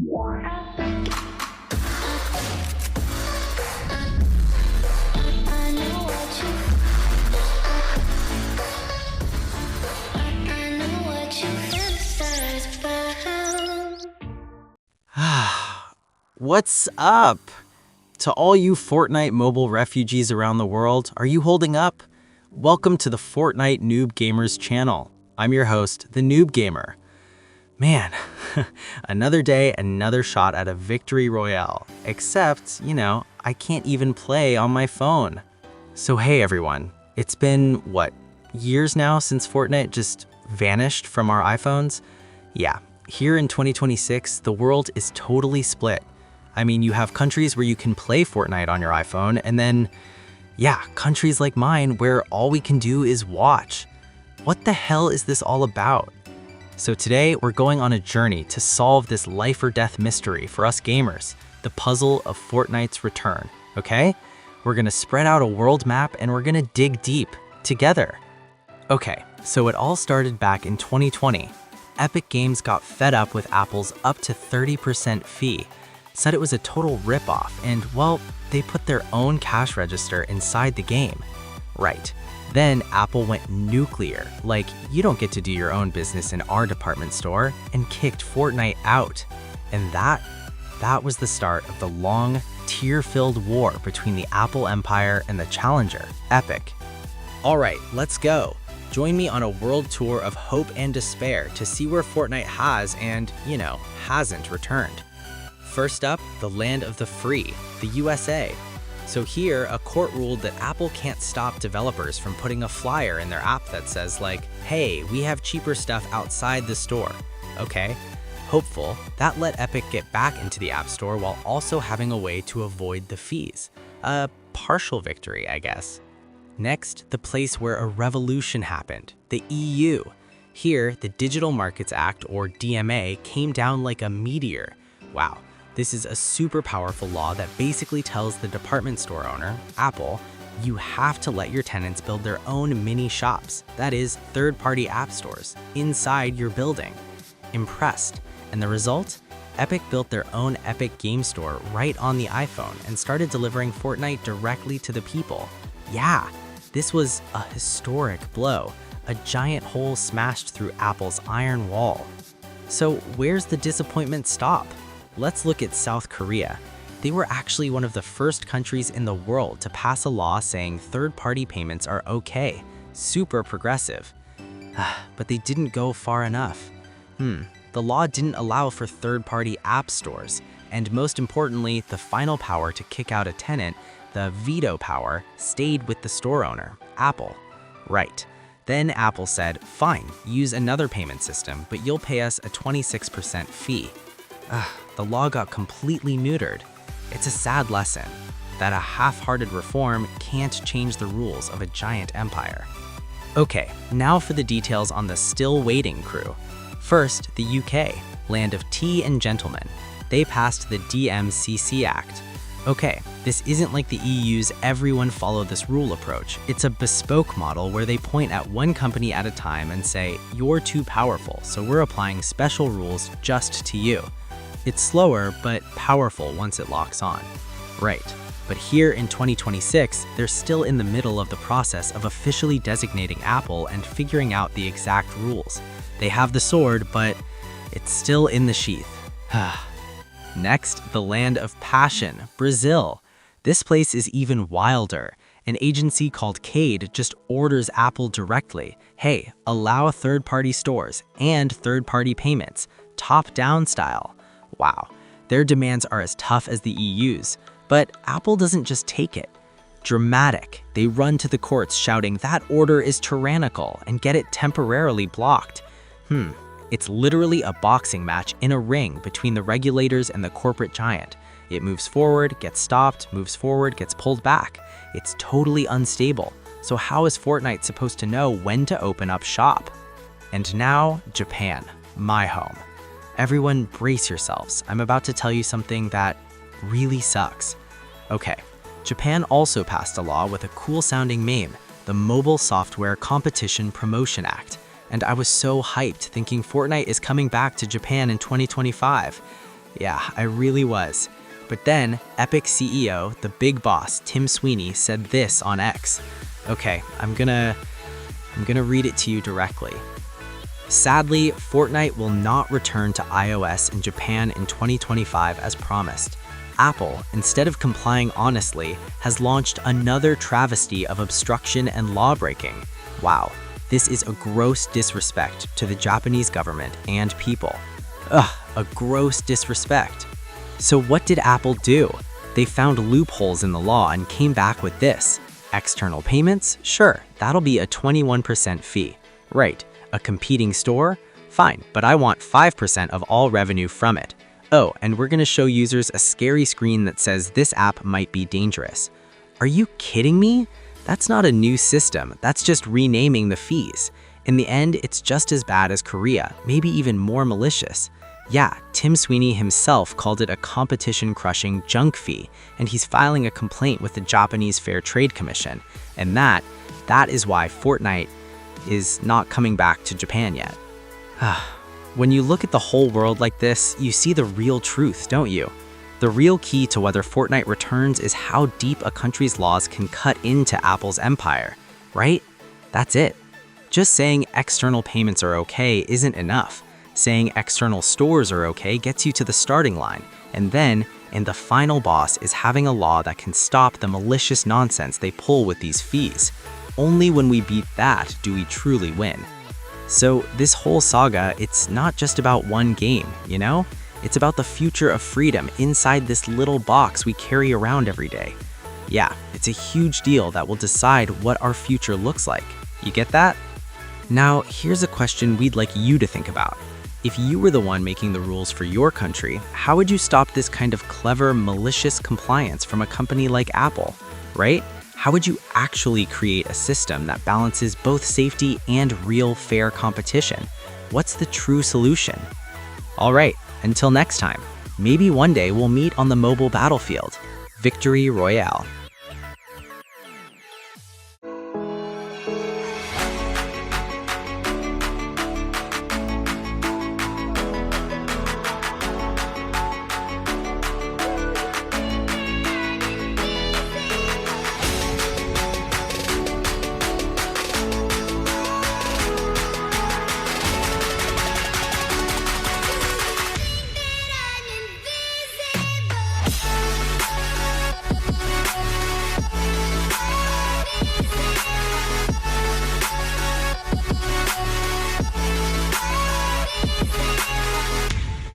What's up? To all you Fortnite mobile refugees around the world, are you holding up? Welcome to the Fortnite Noob Gamers channel. I'm your host, the Noob Gamer. Man, another day, another shot at a victory royale. Except, I can't even play on my phone. So hey everyone, it's been, years now since Fortnite just vanished from our iPhones? Yeah, here in 2026, the world is totally split. I mean, you have countries where you can play Fortnite on your iPhone, and then, countries like mine where all we can do is watch. What the hell is this all about? So today, we're going on a journey to solve this life or death mystery for us gamers, the puzzle of Fortnite's return, okay? We're gonna spread out a world map and we're gonna dig deep together. Okay, so it all started back in 2020. Epic Games got fed up with Apple's up to 30% fee, said it was a total ripoff, and well, they put their own cash register inside the game. Right. Then Apple went nuclear, like you don't get to do your own business in our department store, and kicked Fortnite out. And that was the start of the long, tear-filled war between the Apple empire and the challenger, Epic. All right, let's go. Join me on a world tour of hope and despair to see where Fortnite has and, hasn't returned. First up, the land of the free, the USA. So here, a court ruled that Apple can't stop developers from putting a flyer in their app that says like, hey, we have cheaper stuff outside the store. Okay, hopeful, that let Epic get back into the App Store while also having a way to avoid the fees. A partial victory, I guess. Next, the place where a revolution happened, the EU. Here, the Digital Markets Act, or DMA, came down like a meteor. Wow. This is a super powerful law that basically tells the department store owner, Apple, you have to let your tenants build their own mini shops, that is, third-party app stores, inside your building. Impressed. And the result? Epic built their own Epic Game Store right on the iPhone and started delivering Fortnite directly to the people. Yeah, this was a historic blow, a giant hole smashed through Apple's iron wall. So where's the disappointment stop? Let's look at South Korea. They were actually one of the first countries in the world to pass a law saying third-party payments are okay. Super progressive. But they didn't go far enough. The law didn't allow for third-party app stores, and most importantly, the final power to kick out a tenant, the veto power, stayed with the store owner, Apple. Right. Then Apple said, fine, use another payment system, but you'll pay us a 26% fee. The law got completely neutered. It's a sad lesson that a half-hearted reform can't change the rules of a giant empire. Okay, now for the details on the still waiting crew. First, the UK, land of tea and gentlemen. They passed the DMCC Act. Okay, this isn't like the EU's everyone follow this rule approach. It's a bespoke model where they point at one company at a time and say, you're too powerful, so we're applying special rules just to you. It's slower, but powerful once it locks on. Right, but here in 2026, they're still in the middle of the process of officially designating Apple and figuring out the exact rules. They have the sword, but it's still in the sheath. Next, the land of passion, Brazil. This place is even wilder. An agency called Cade just orders Apple directly. Hey, allow third-party stores and third-party payments, top-down style. Wow, their demands are as tough as the EU's, but Apple doesn't just take it. Dramatic, they run to the courts shouting that order is tyrannical and get it temporarily blocked. It's literally a boxing match in a ring between the regulators and the corporate giant. It moves forward, gets stopped, moves forward, gets pulled back. It's totally unstable. So how is Fortnite supposed to know when to open up shop? And now, Japan, my home. Everyone brace yourselves. I'm about to tell you something that really sucks. Okay, Japan also passed a law with a cool-sounding name, the Mobile Software Competition Promotion Act. And I was so hyped thinking Fortnite is coming back to Japan in 2025. Yeah, I really was. But then, Epic CEO, the big boss, Tim Sweeney, said this on X. Okay, I'm gonna read it to you directly. Sadly, Fortnite will not return to iOS in Japan in 2025 as promised. Apple, instead of complying honestly, has launched another travesty of obstruction and lawbreaking. Wow, this is a gross disrespect to the Japanese government and people. Ugh, a gross disrespect. So what did Apple do? They found loopholes in the law and came back with this. External payments? Sure, that'll be a 21% fee. Right, a competing store? Fine, but I want 5% of all revenue from it. Oh, and we're gonna show users a scary screen that says this app might be dangerous. Are you kidding me? That's not a new system, that's just renaming the fees. In the end, it's just as bad as Korea, maybe even more malicious. Yeah, Tim Sweeney himself called it a competition-crushing junk fee, and he's filing a complaint with the Japanese Fair Trade Commission. And that is why Fortnite is not coming back to Japan yet. When you look at the whole world like this, you see the real truth, don't you? The real key to whether Fortnite returns is how deep a country's laws can cut into Apple's empire, right? That's it. Just saying external payments are okay isn't enough. Saying external stores are okay gets you to the starting line, and then, the final boss is having a law that can stop the malicious nonsense they pull with these fees. Only when we beat that do we truly win. So this whole saga, it's not just about one game, you know? It's about the future of freedom inside this little box we carry around every day. Yeah, it's a huge deal that will decide what our future looks like. You get that? Now, here's a question we'd like you to think about. If you were the one making the rules for your country, how would you stop this kind of clever, malicious compliance from a company like Apple, right? How would you actually create a system that balances both safety and real fair competition? What's the true solution? All right, until next time, maybe one day we'll meet on the mobile battlefield. Victory Royale.